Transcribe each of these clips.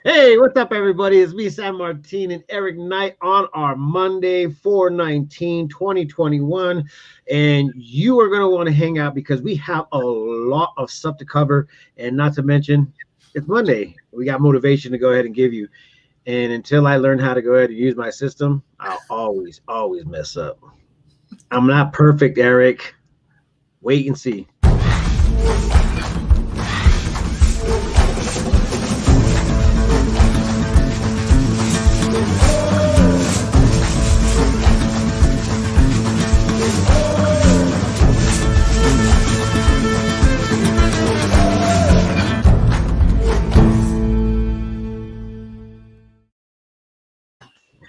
Hey, what's up, everybody? It's me, San Martin, and Eric Knight on our Monday, 4/19/2021. And you are going to want to hang out because we have a lot of stuff to cover. And not to mention, it's Monday. We got motivation to go ahead and give you. And until I learn how to go ahead and use my system, I'll always mess up. I'm not perfect, Eric. Wait and see.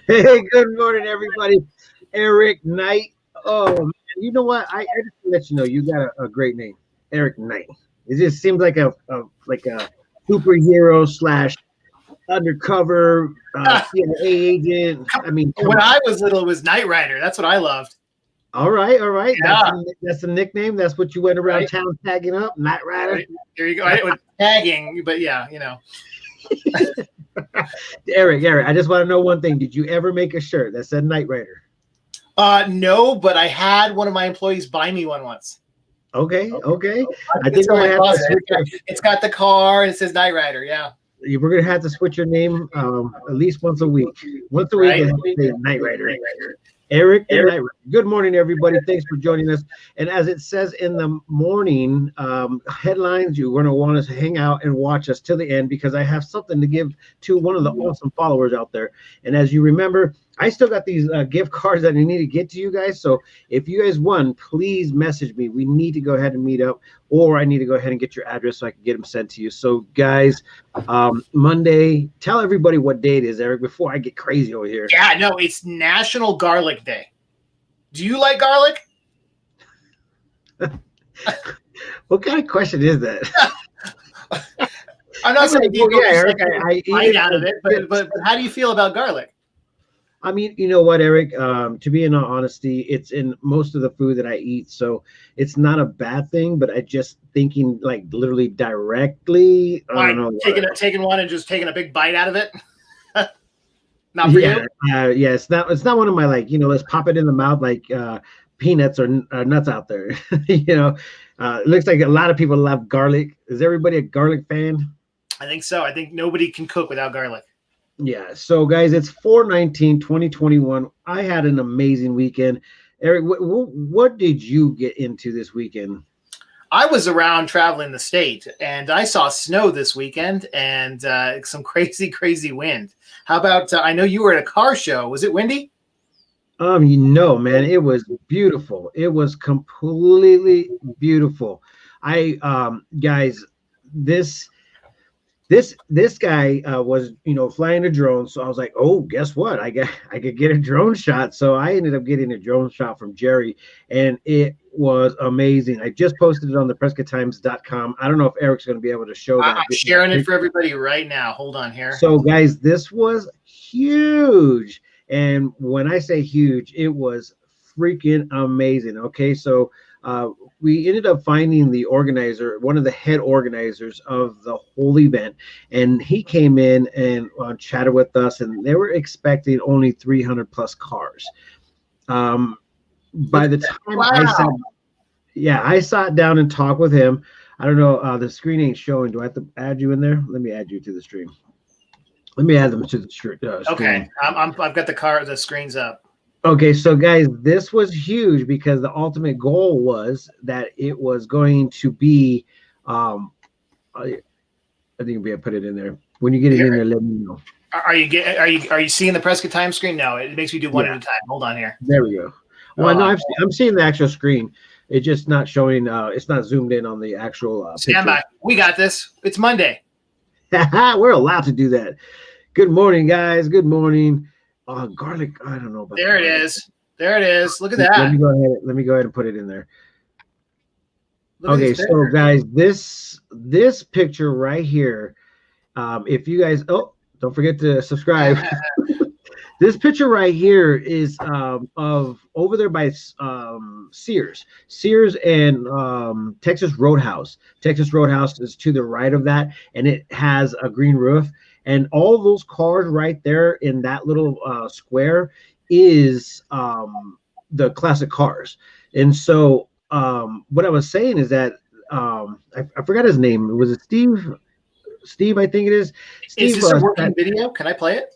Hey, good morning, everybody. Eric Knight. Oh, man. You know what? I just want to let you know you got a great name, Eric Knight. It just seems like a superhero slash undercover CIA agent. I mean, when I was little, it was Knight Rider. That's what I loved. All right. Yeah. That's a nickname. That's what you went around town tagging up, Knight Rider. Right. There you go. I didn't tagging, but yeah, you know. Eric, I just want to know one thing. Did you ever make a shirt that said Knight Rider? No, but I had one of my employees buy me one once. Okay. I think it's got the car and it says Knight Rider. Yeah. We're gonna have to switch your name at least once a week. Once a week, right. Knight Rider. Eric and Knight Rider. Good morning, everybody. Thanks for joining us. And as it says in the morning headlines, you're going to want us to hang out and watch us till the end because I have something to give to one of the awesome followers out there. And as you remember, I still got these gift cards that I need to get to you guys. So if you guys won, please message me. We need to go ahead and meet up, or I need to go ahead and get your address so I can get them sent to you. So guys, Monday, tell everybody what day it is, Eric, before I get crazy over here. Yeah, no, it's National Garlic Day. Do you like garlic? What kind of question is that? I'm not saying Eric, I eat out of it, but how do you feel about garlic? I mean, you know what, Eric? To be in all honesty, it's in most of the food that I eat, so it's not a bad thing. But I just thinking like literally directly. I don't know, taking one and just taking a big bite out of it. Not for you. Yeah, it's not one of my let's pop it in the mouth like peanuts or nuts out there. It looks like a lot of people love garlic. Is everybody a garlic fan? I think so. I think nobody can cook without garlic. Yeah. So, guys, it's 4/19/2021. I had an amazing weekend. Eric, what did you get into this weekend? I was around traveling the state, and I saw snow this weekend and some crazy wind. How about, I know you were at a car show. Was it windy? Man, it was beautiful. It was completely beautiful. Guys, this guy was flying a drone, so I was like, oh, guess what, I could get a drone shot. So I ended up getting a drone shot from Jerry, and it was amazing. I just posted it on the PrescottTimes.com. I don't know if Eric's going to be able to show that. I'm sharing it for everybody right now. Hold on here. So guys, this was huge, and when I say huge, it was freaking amazing. Okay, so we ended up finding the organizer, one of the head organizers of the whole event, and he came in and chatted with us, and they were expecting only 300 plus cars. By the time I sat down and talked with him. I don't know, the screen ain't showing. Do I have to add you in there? Let me add you to the stream. Let me add them to the screen. Okay, I've got the screens up. Okay, so guys, this was huge because the ultimate goal was that it was going to be, I think we have put it in there. When you get it in there, let me know. Are you seeing the Prescott Times screen? No, it makes me do one at a time. Hold on here. There we go. Well, no, I'm seeing the actual screen. It's just not showing. It's not zoomed in on the actual. Stand by. We got this. It's Monday. We're allowed to do that. Good morning, guys. Good morning. Garlic. I don't know about. There it is. There it is. Look at that. Let me go ahead and put it in there. Okay, so guys, this picture right here. If you guys, don't forget to subscribe. This picture right here is of over there by Sears and Texas Roadhouse. Texas Roadhouse is to the right of that, and it has a green roof. And all those cars right there in that little square is the classic cars. And so what I was saying is that I forgot his name. Was it Steve? Steve, I think it is. Steve, is this a working video? Can I play it?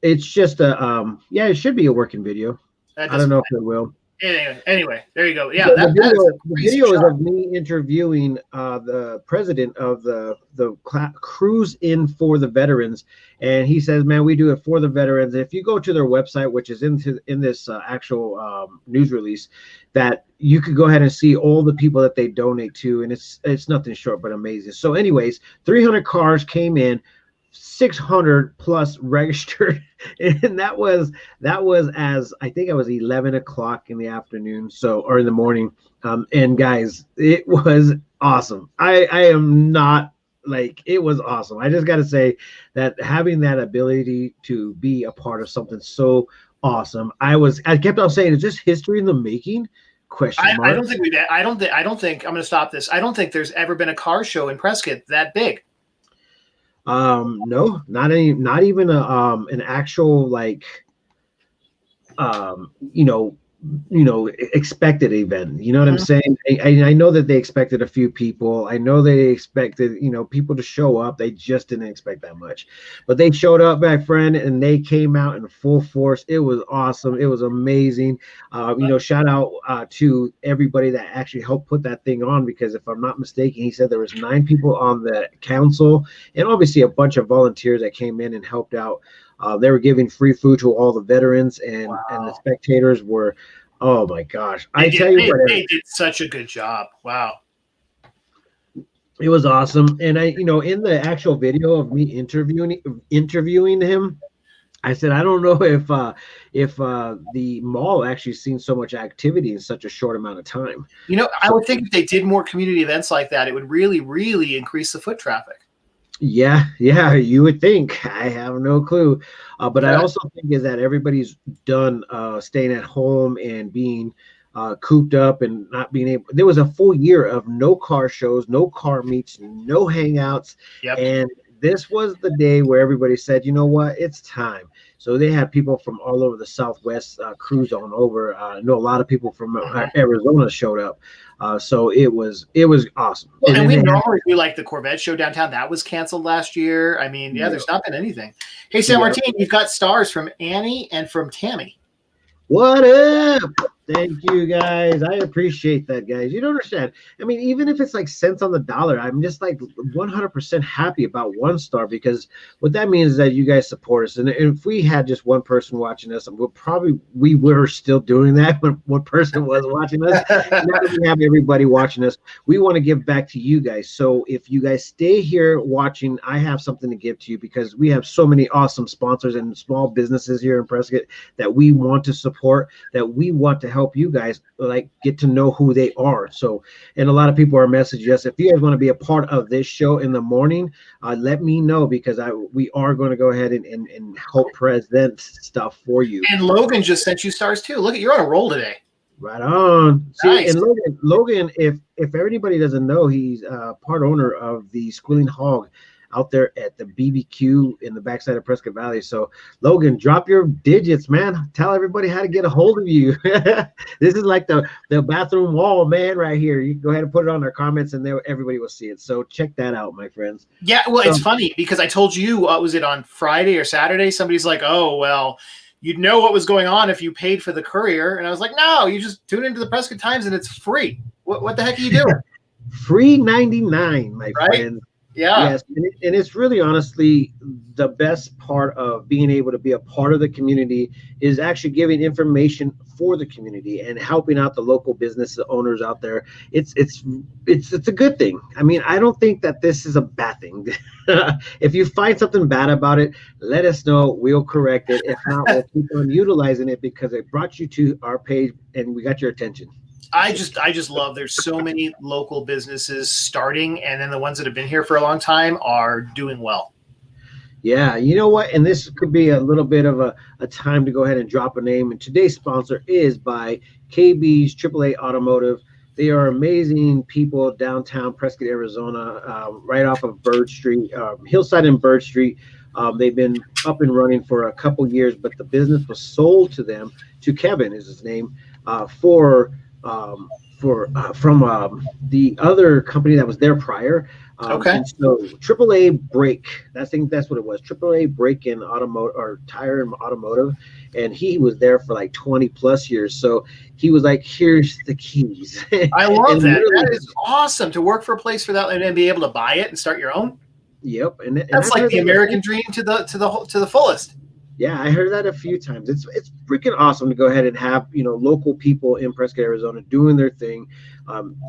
It's just a yeah, it should be a working video. I don't know if it will. Anyway, there you go. Yeah, the video is of me interviewing the president of the Cruise In for the Veterans, and he says, "Man, we do it for the veterans." If you go to their website, which is in this actual news release, that you could go ahead and see all the people that they donate to, and it's nothing short but amazing. So, anyways, 300 cars came in. 600 plus registered, and that was as I think it was 11 o'clock in the afternoon, or in the morning. And guys, it was awesome. I am not like, it was awesome. I just got to say that having that ability to be a part of something so awesome, I kept on saying, is this history in the making? Question mark. I don't think I'm going to stop this. I don't think there's ever been a car show in Prescott that big. No, not even an actual like expected event. You know what I'm saying? I know that they expected a few people. I know they expected, people to show up. They just didn't expect that much, but they showed up, my friend, and they came out in full force. It was awesome. It was amazing. Shout out to everybody that actually helped put that thing on, because if I'm not mistaken, he said there was 9 people on the council, and obviously a bunch of volunteers that came in and helped out. They were giving free food to all the veterans, and the spectators were, oh my gosh! They did such a good job. Wow, it was awesome. And in the actual video of me interviewing him, I said, I don't know if the mall actually seen so much activity in such a short amount of time. I would think if they did more community events like that, it would really, really increase the foot traffic. Yeah, you would think. I have no clue. But I also think is that everybody's done staying at home and being cooped up and not being able. There was a full year of no car shows, no car meets, no hangouts. Yep. And this was the day where everybody said, you know what, it's time. So they had people from all over the Southwest cruise on over. I know a lot of people from Arizona showed up. So it was awesome. Well, and we normally do like the Corvette show downtown. That was canceled last year. I mean, there's not been anything. Hey, San Martin, you've got stars from Annie and from Tammy. What up? Thank you, guys. I appreciate that, guys. You don't understand. I mean, even if it's like cents on the dollar, I'm just like 100% happy about 1 star, because what that means is that you guys support us. And if we had just one person watching us, we were still doing that when one person was watching us. Now that we have everybody watching us, we want to give back to you guys. So if you guys stay here watching, I have something to give to you, because we have so many awesome sponsors and small businesses here in Prescott that we want to support, that we want to help you guys like get to know who they are. So, and a lot of people are messaging us, if you guys want to be a part of this show in the morning, let me know, because we are going to go ahead and help present stuff for you. And Logan just sent you stars too. Look, you're on a roll today. Right on. Nice. See, and Logan, if everybody doesn't know, he's part owner of the Squealing Hog out there at the BBQ in the backside of Prescott Valley. So Logan, drop your digits, man. Tell everybody how to get a hold of you. This is like the bathroom wall, man, right here. You can go ahead and put it on our comments, and there everybody will see it. So check that out, my friends. Yeah, well, it's funny because I told you, was it on Friday or Saturday? Somebody's like, oh, well, you'd know what was going on if you paid for the courier. And I was like, no, you just tune into the Prescott Times and it's free. What the heck are you doing? Free 99, my friends. Yeah. Yes, and it's really honestly the best part of being able to be a part of the community is actually giving information for the community and helping out the local business owners out there. It's a good thing. I mean, I don't think that this is a bad thing. If you find something bad about it, let us know. We'll correct it. If not, we'll keep on utilizing it because it brought you to our page and we got your attention. I just love there's so many local businesses starting, and then the ones that have been here for a long time are doing well. Yeah, you know what? And this could be a little bit of a time to go ahead and drop a name. And today's sponsor is by KB's AAA Automotive. They are amazing people downtown Prescott, Arizona, right off of Bird Street, Hillside and Bird Street. They've been up and running for a couple years, but the business was sold to them, to Kevin is his name, from the other company that was there prior. Okay. And so AAA Brake, I think that's what it was. AAA Brake in automotive or tire and automotive, and he was there for like 20 plus years. So he was like, "Here's the keys." I love And that. literally- That is awesome to work for a place for that and then be able to buy it and start your own. Yep, and That's I've like heard the that- American dream to the fullest. Yeah, I heard that a few times. It's freaking awesome to go ahead and have local people in Prescott, Arizona, doing their thing,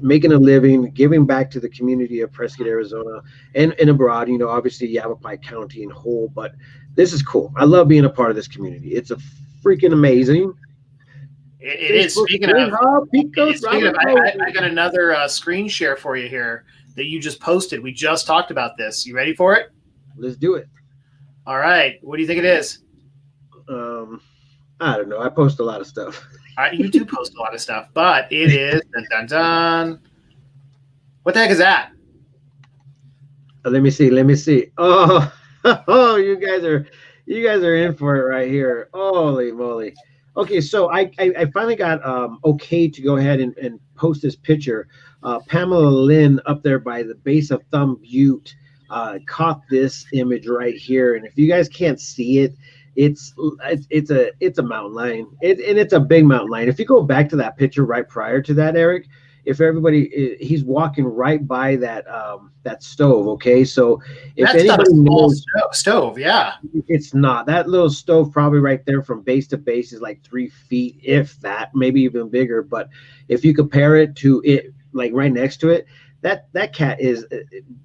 making a living, giving back to the community of Prescott, Arizona, and abroad. Obviously Yavapai County in whole, but this is cool. I love being a part of this community. It's a freaking amazing. It is. Speaking of, I got another screen share for you here that you just posted. We just talked about this. You ready for it? Let's do it. All right. What do you think it is? I don't know. I post a lot of stuff. You do post a lot of stuff, but it is dun, dun, dun. What the heck is that? Let me see. Oh, oh, you guys are in for it right here. Holy moly. Okay, so I finally got okay to go ahead and post this picture. Pamela Lynn up there by the base of Thumb Butte caught this image right here, and if you guys can't see it, it's a mountain lion. It's a big mountain lion. If you go back to that picture right prior to that, Eric, he's walking right by that stove. Okay, so if anybody knows stove, yeah, it's not that little stove. Probably right there from base to base is like 3 feet, if that, maybe even bigger. But if you compare it to it, like right next to it, that cat is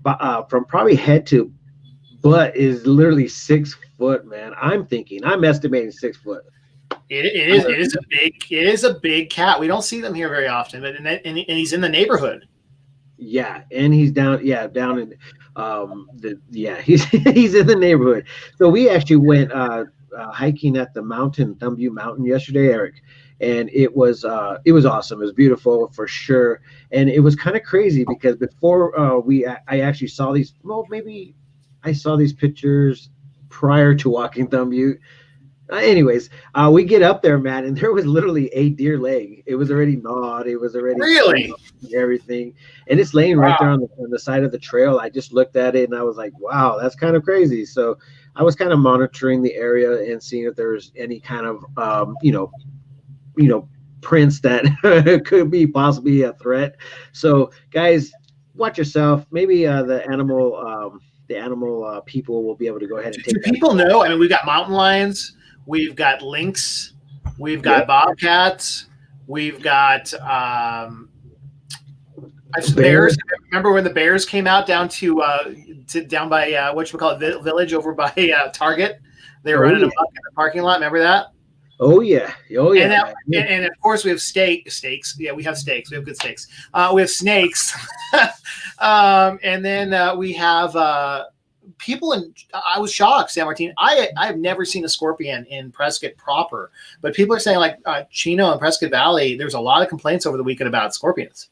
from probably head to butt is literally 6 foot, man. I'm estimating 6 foot. It is a big cat. We don't see them here very often, but and he's in the neighborhood. Yeah, and he's down in he's in the neighborhood. So we actually went hiking at the mountain, Thumb Butte Mountain, yesterday, Eric, and it was awesome. It was beautiful for sure, and it was kind of crazy because before I actually saw these. Well, maybe I saw these pictures prior to walking Thumb Butte. Anyways, we get up there, man, and there was literally a deer leg. It was already gnawed. It was already really everything, and it's laying right there on the side of the trail. I just looked at it and I was like, wow, that's kind of crazy. So I was kind of monitoring the area and seeing if there was any kind of prints that could be possibly a threat. So guys, watch yourself. Maybe the animal people will be able to go ahead and take. Do people know? I mean, we've got mountain lions, we've got lynx, we've got bobcats, we've got bears. Remember when the bears came out down down by whatchamacallit Village over by Target? They were running amok in the parking lot. Remember that? Oh yeah. And of course we have steaks. Yeah, we have steaks. We have good steaks. We have snakes, and then we have people. I was shocked, San Martin. I have never seen a scorpion in Prescott proper, but people are saying like Chino and Prescott Valley. There's a lot of complaints over the weekend about scorpions.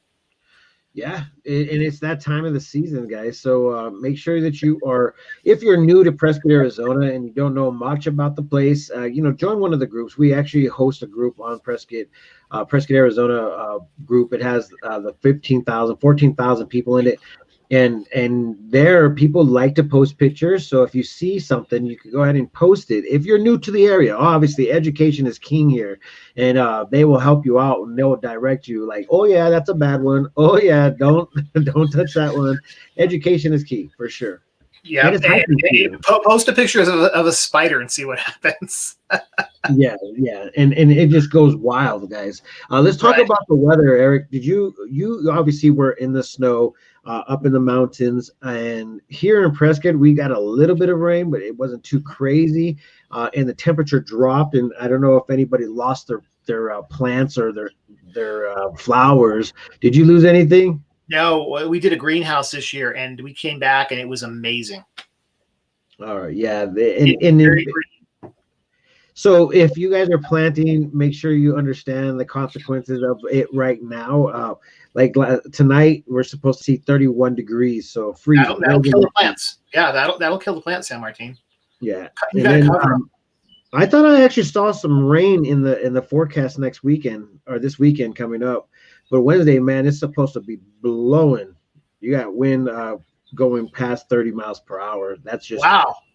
Yeah, and it's that time of the season, guys. So make sure that if you're new to Prescott, Arizona, and you don't know much about the place, join one of the groups. We actually host a group on Prescott, Arizona group. It has the 14,000 people in it. And there, people like to post pictures. So if you see something, you can go ahead and post it. If you're new to the area, obviously education is king here, and they will help you out and they'll direct you. Like, oh yeah, that's a bad one. Oh yeah, don't touch that one. Education is key for sure. Yeah, and post a picture of a spider and see what happens. yeah, and it just goes wild, guys. Let's talk about the weather, Eric. Did you obviously were in the snow up in the mountains, and here in Prescott we got a little bit of rain, but it wasn't too crazy, and the temperature dropped. And I don't know if anybody lost their plants or their flowers. Did you lose anything? No, we did a greenhouse this year, and we came back, and it was amazing. All right, yeah. Very green. So if you guys are planting, make sure you understand the consequences of it right now. Tonight, we're supposed to see 31 degrees, so freezing. That'll kill the plants. Yeah, that'll kill the plants, San Martin. Yeah, you gotta cover them. I thought I actually saw some rain in the forecast next weekend or this weekend coming up, but Wednesday, man, it's supposed to be blowing. You got wind going past 30 miles per hour. That's just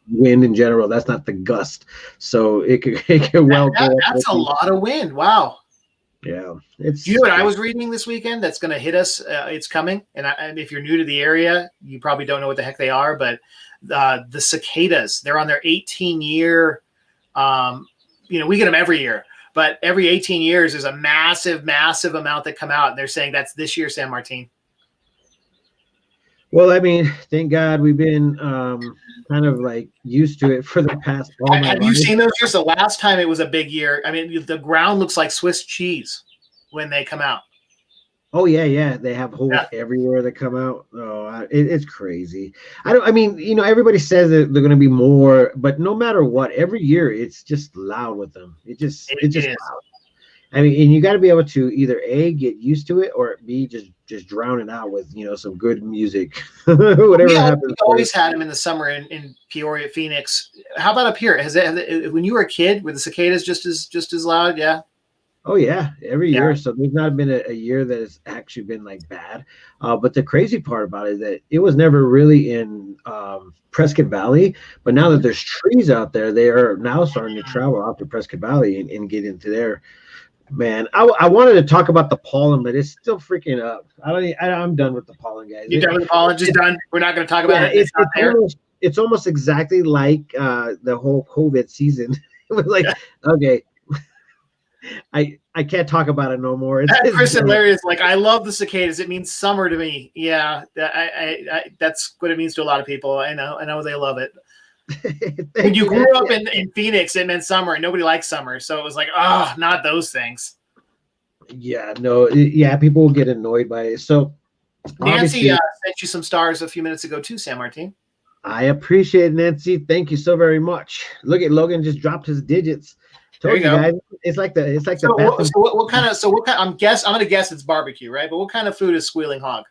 wind in general. That's not the gust, so it could well go. That's a lot of wind. Wow. Yeah, Do you know what I was reading this weekend? That's going to hit us. It's coming, and if you're new to the area, you probably don't know what the heck they are. But the cicadas, they're on their 18-year. We get them every year, but every 18 years, there's a massive, massive amount that come out, and they're saying that's this year, San Martin. Well, I mean, thank God we've been kind of like used to it for the past. Have you seen those years? The last time it was a big year. I mean, the ground looks like Swiss cheese when they come out. Oh yeah. They have holes everywhere that come out. Oh, it's crazy. Everybody says that they're going to be more, but no matter what, every year it's just loud with them. It's just loud. I mean, and you got to be able to either A, get used to it, or B, just drown it out with some good music. Whatever happens. We always had them in the summer in Peoria, Phoenix. How about up here? When you were a kid, were the cicadas just as loud? Yeah. Oh yeah, every year. So there's not been a year that has actually been like bad. But the crazy part about it is that it was never really in Prescott Valley. But now that there's trees out there, they are now starting to travel out to Prescott Valley and get into there. Man, I wanted to talk about the pollen, but it's still freaking up. I'm done with the pollen, guys. You're done with the pollen? Just done? We're not going to talk about it? It's almost exactly like the whole COVID season. It was like, okay, I can't talk about it no more. Chris and Larry is like, I love the cicadas. It means summer to me. Yeah, that's what it means to a lot of people. I know they love it. When you grew up in Phoenix, it meant summer, and nobody likes summer, so it was like, not those things. Yeah, no, people will get annoyed by it. So Nancy sent you some stars a few minutes ago too, San Martin. I appreciate it, Nancy. Thank you so very much. Look at Logan just dropped his digits. Told you guys, it's like the what kind of I'm gonna guess it's barbecue, right? But what kind of food is Squealing Hog?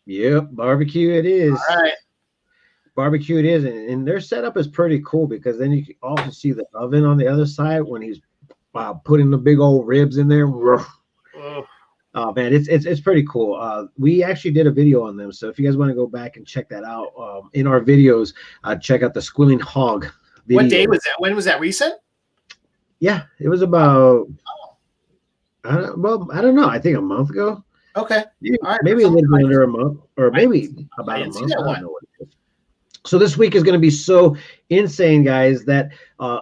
Yep, barbecue it is. All right. Barbecue it is, and their setup is pretty cool because then you can also see the oven on the other side when he's putting the big old ribs in there. Oh man, it's pretty cool. We actually did a video on them, so if you guys want to go back and check that out in our videos, check out the Squealing Hog video. What day was that? When was that? Recent? Yeah, it was about I don't know. I think a month ago. Okay, maybe a little bit under a month, or maybe about a month. I don't know what it is. So this week is going to be so insane, guys, that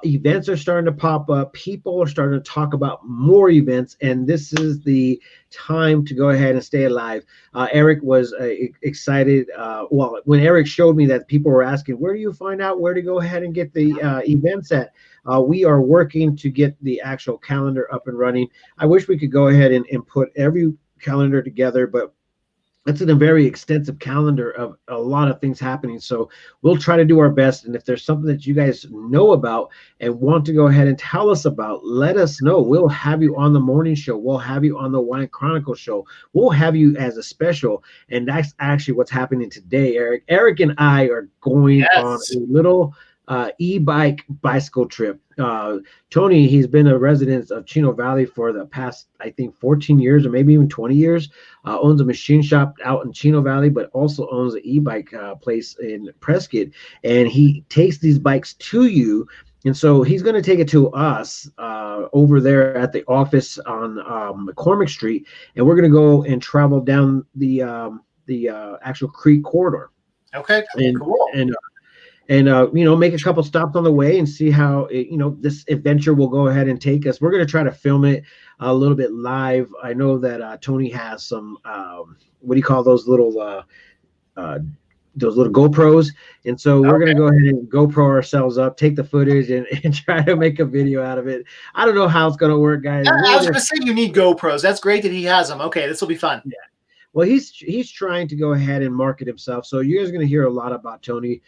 events are starting to pop up. People are starting to talk about more events, and this is the time to go ahead and stay alive. Eric was excited. When Eric showed me that people were asking, where do you find out where to go ahead and get the events at? We are working to get the actual calendar up and running. I wish we could go ahead and put every calendar together, but it's a very extensive calendar of a lot of things happening. So we'll try to do our best. And if there's something that you guys know about and want to go ahead and tell us about, let us know. We'll have you on the morning show. We'll have you on the Wine Chronicle show. We'll have you as a special. And that's actually what's happening today, Eric. Eric and I are going on a little e-bike bicycle trip. Tony, he's been a resident of Chino Valley for the past, I think, 14 years or maybe even 20 years. Owns a machine shop out in Chino Valley, but also owns an e-bike place in Prescott. And he takes these bikes to you. And so he's going to take it to us over there at the office on McCormick Street. And we're going to go and travel down the actual Creek corridor. Okay, cool. And make a couple stops on the way and see how this adventure will go ahead and take us. We're going to try to film it a little bit live. I know that Tony has some what do you call those little GoPros, and so we're going to go ahead and GoPro ourselves up, take the footage, and try to make a video out of it. I don't know how it's going to work, guys. I was going to say you need GoPros. That's great that he has them. Okay, this will be fun. Yeah. Well, he's trying to go ahead and market himself. So you guys are going to hear a lot about Tony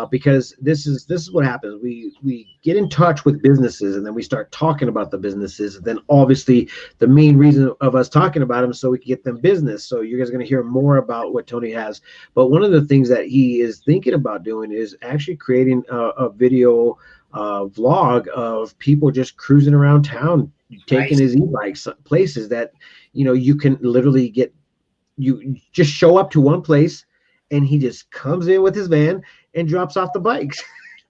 because this is what happens. We get in touch with businesses and then we start talking about the businesses. And then obviously the main reason of us talking about them so we can get them business. So you guys are going to hear more about what Tony has. But one of the things that he is thinking about doing is actually creating a video vlog of people just cruising around town, taking his e-bikes places that, you can literally get. You just show up to one place and he just comes in with his van and drops off the bikes,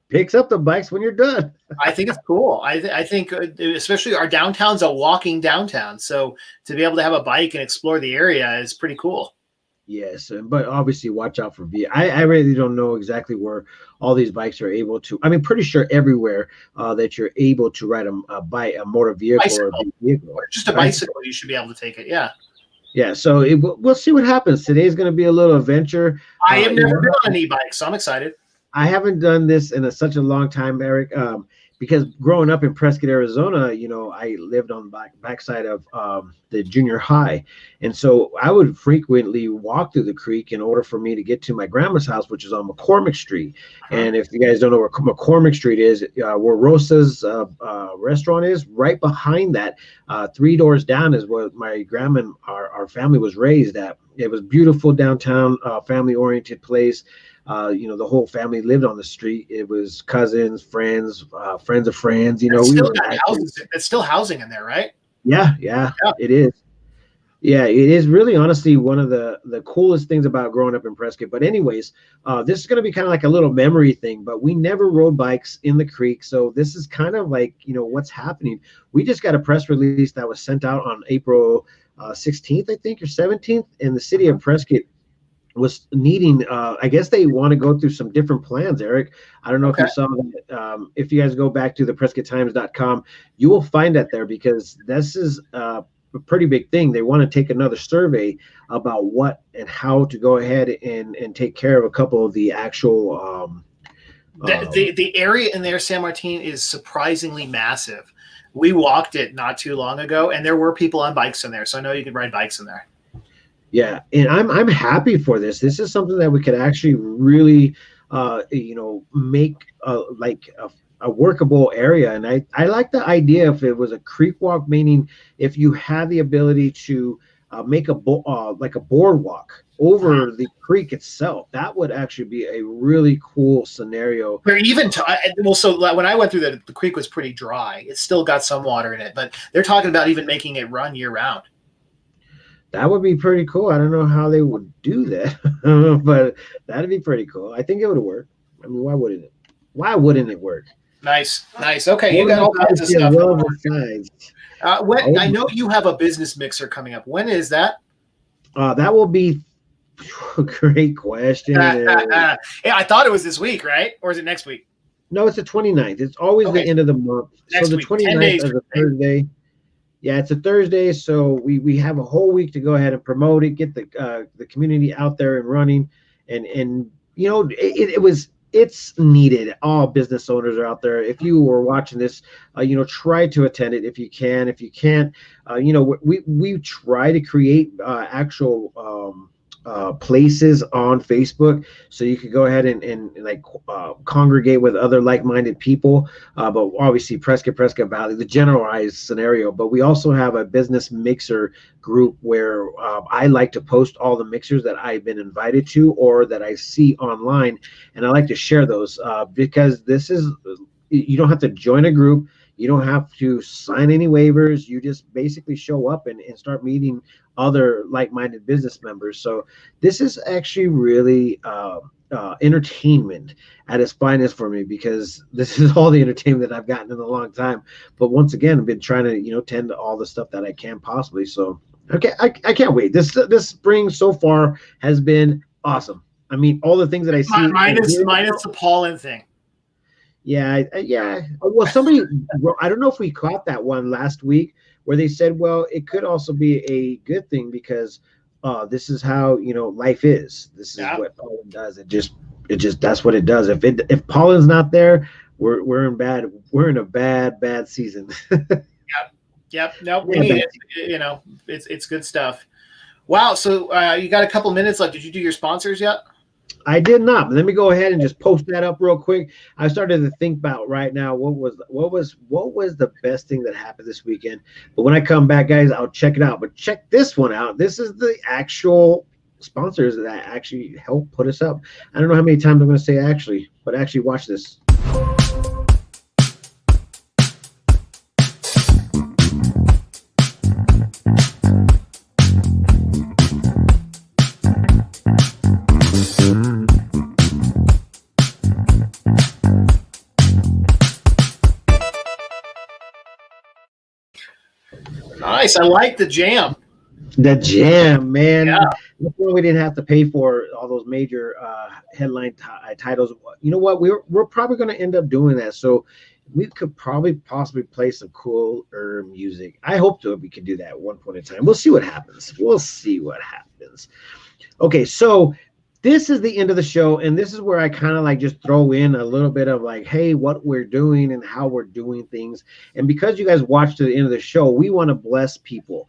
picks up the bikes when you're done. I think it's cool. I think especially our downtown's a walking downtown. So to be able to have a bike and explore the area is pretty cool. Yes, but obviously watch out for I really don't know exactly where all these bikes are able to. I mean, pretty sure everywhere that you're able to ride a motor vehicle bicycle. or a vehicle. Or just a bicycle, you should be able to take it. Yeah. Yeah, so we'll see what happens. Today's going to be a little adventure. I have never been on an e-bike, so I'm excited. I haven't done this in such a long time, Eric, because growing up in Prescott, Arizona, I lived on the backside of the junior high. And so I would frequently walk through the creek in order for me to get to my grandma's house, which is on McCormick Street. And if you guys don't know where McCormick Street is, where Rosa's restaurant is, right behind that, 3 doors down is where my grandma and our family was raised at. It was beautiful downtown, family-oriented place. The whole family lived on the street. It was cousins, friends, friends of friends. It's still housing in there, right? Yeah, it is. Yeah, it is really honestly one of the coolest things about growing up in Prescott. But anyways, this is going to be kind of like a little memory thing, but we never rode bikes in the creek. So this is kind of like, what's happening. We just got a press release that was sent out on April 16th, I think, or 17th, in the city of Prescott was needing I guess they want to go through some different plans, Eric. I don't know if you saw that. If you guys go back to the PrescottTimes.com, you will find that there, because this is a pretty big thing. They want to take another survey about what and how to go ahead and take care of a couple of the actual the area in there, San Martin, is surprisingly massive. We walked it not too long ago and there were people on bikes in there, so I know you can ride bikes in there. Yeah, and I'm happy for this. This is something that we could actually really, make like a workable area. And I like the idea if it was a creek walk, meaning if you had the ability to make like a boardwalk over the creek itself, that would actually be a really cool scenario. Or even so when I went through the creek was pretty dry. It's still got some water in it, but they're talking about even making it run year round. That would be pretty cool. I don't know how they would do that, but that'd be pretty cool. I think it would work. I mean, why wouldn't it? Why wouldn't it work? Nice. Okay, you got all kinds of stuff. I know you have a business mixer coming up. When is that? That will be a great question. Yeah, I thought it was this week, right? Or is it next week? No, it's the 29th. It's always the end of the month. Next so the week, 29th is a Thursday. Yeah, it's a Thursday, so we have a whole week to go ahead and promote it, get the community out there and running, and it's needed. All business owners are out there. If you were watching this, try to attend it if you can. If you can't, we try to create actual places on Facebook, so you could go ahead and congregate with other like-minded people. But obviously Prescott Valley, the generalized scenario. But we also have a business mixer group where I like to post all the mixers that I've been invited to or that I see online, and I like to share those because you don't have to join a group. You don't have to sign any waivers. You just basically show up and start meeting other like-minded business members. So this is actually really entertainment at its finest for me, because this is all the entertainment that I've gotten in a long time. But once again, I've been trying to tend to all the stuff that I can possibly. So okay, I can't wait. This spring so far has been awesome. I mean, all the things that I see. Minus the pollen thing. Yeah. Well, somebody, I don't know if we caught that one last week where they said, well, it could also be a good thing because this is how, life is. This is what pollen does. It just that's what it does. If pollen's not there, we're in a bad season. Yep. No, we need it. It's good stuff. Wow. So you got a couple minutes left. Did you do your sponsors yet? I did not. But let me go ahead and just post that up real quick. I started to think about right now what was the best thing that happened this weekend. But when I come back, guys, I'll check it out. But check this one out. This is the actual sponsors that actually help put us up. I don't know how many times I'm going to say actually, but actually watch this. Nice. I like the jam. The jam, man. Yeah. Before we didn't have to pay for all those major headline titles. You know what? We're probably going to end up doing that. So we could probably possibly play some cooler music. I hope to. We could do that at one point in time. We'll see what happens. Okay, so this is the end of the show, and this is where I kind of like just throw in a little bit of like, hey, what we're doing and how we're doing things. And because you guys watched to the end of the show, we want to bless people.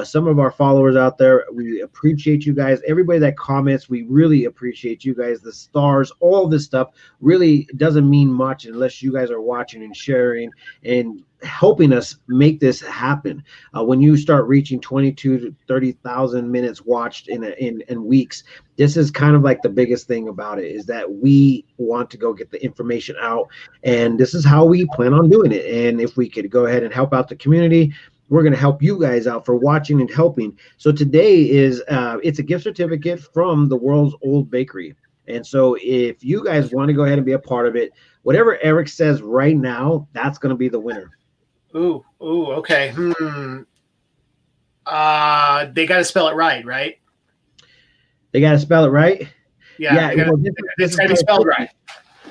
Some of our followers out there, we appreciate you guys. Everybody that comments, we really appreciate you guys. The stars, all this stuff really doesn't mean much unless you guys are watching and sharing and helping us make this happen. When you start reaching 22 to 30,000 minutes watched in weeks, this is kind of like the biggest thing about it, is that we want to go get the information out, and this is how we plan on doing it. And if we could go ahead and help out the community, we're going to help you guys out for watching and helping. So today is it's a gift certificate from the World's Old Bakery. And so if you guys want to go ahead and be a part of it, whatever Eric says right now, that's going to be the winner. Ooh, okay. They got to spell it right? They got to spell it right? Yeah. It's got to be spelled right.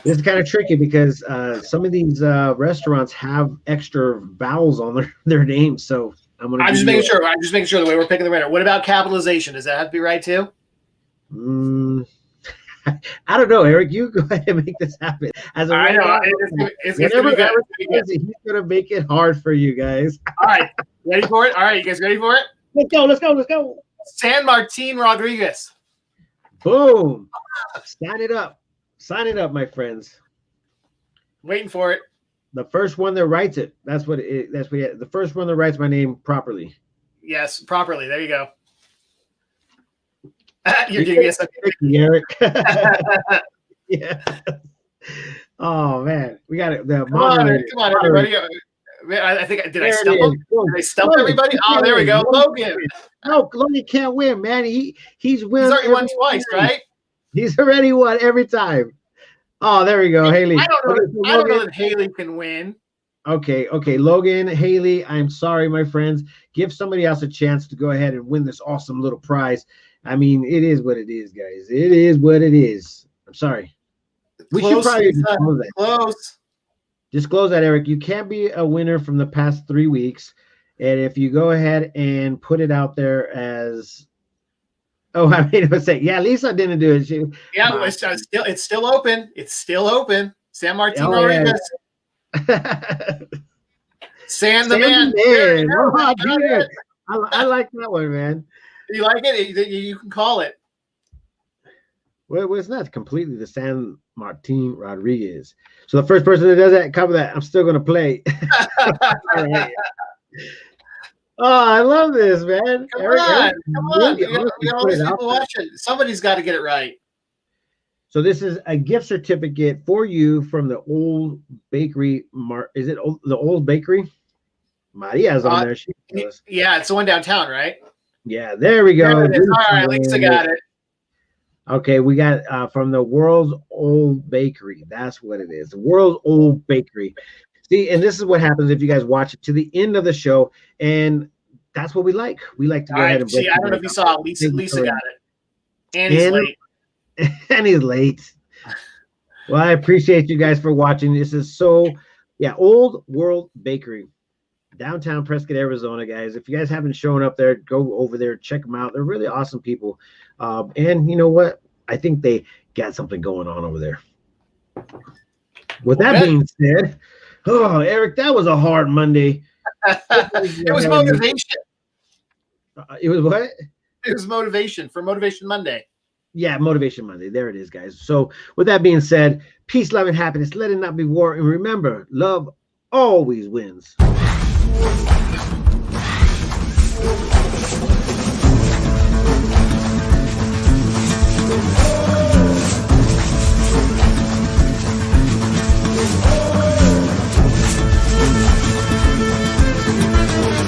This is kind of tricky because some of these restaurants have extra vowels on their names. So I'm just making sure the way we're picking the winner. What about capitalization? Does that have to be right too? I don't know, Eric. You go ahead and make this happen. He's going to make it hard for you guys. All right. Ready for it? All right. You guys ready for it? Let's go. San Martin Rodriguez. Boom. Sign it up, my friends. Waiting for it. The first one that writes it. That's what the first one that writes my name properly. Yes, properly. There you go. You're giving us something, Eric. Yeah. Oh man, we got it. Come on, everybody. I think did I stump him? Did I stump everybody? Oh, there we go. Logan. No, Logan can't win, man. He's already won twice, right? He's already won every time. Oh, there we go, Haley. I don't know that Haley can win. Okay, Logan, Haley, I'm sorry, my friends. Give somebody else a chance to go ahead and win this awesome little prize. I mean, it is what it is, guys. It is what it is. I'm sorry. We should probably disclose that. Disclose that, Eric. You can't be a winner from the past 3 weeks. And if you go ahead and put it out there as, I made a mistake. Yeah, Lisa didn't do it. It's still open. It's still open. San Martin Rodriguez. Sam the man. I like that one, man. You like it? You can call it. Well, it's not completely the San Martin Rodriguez. So the first person that does that, cover that. I'm still going to play. All right. Oh, I love this, man. Come on. You got all these people watching. Somebody's got to get it right. So this is a gift certificate for you from the Old Bakery. Is it the Old Bakery? Maria's on there. Yeah, it's the one downtown, right? Yeah, there we go. All right, Lisa got it. Okay, we got from the World's Old Bakery. That's what it is. The World's Old Bakery. See, and this is what happens if you guys watch it to the end of the show, and that's what we like. We like to go ahead and see. I don't know if you saw Lisa got it, and he's late. And he's late. Well, I appreciate you guys for watching. This is Old World Bakery, downtown Prescott, Arizona, guys. If you guys haven't shown up there, go over there, check them out. They're really awesome people. And you know what? I think they got something going on over there. With that being said, Eric, that was a hard Monday. It was motivation. It was what? There's motivation for Motivation Monday. Yeah, Motivation Monday. There it is, guys. So with that being said, peace, love, and happiness. Let it not be war. And remember, love always wins.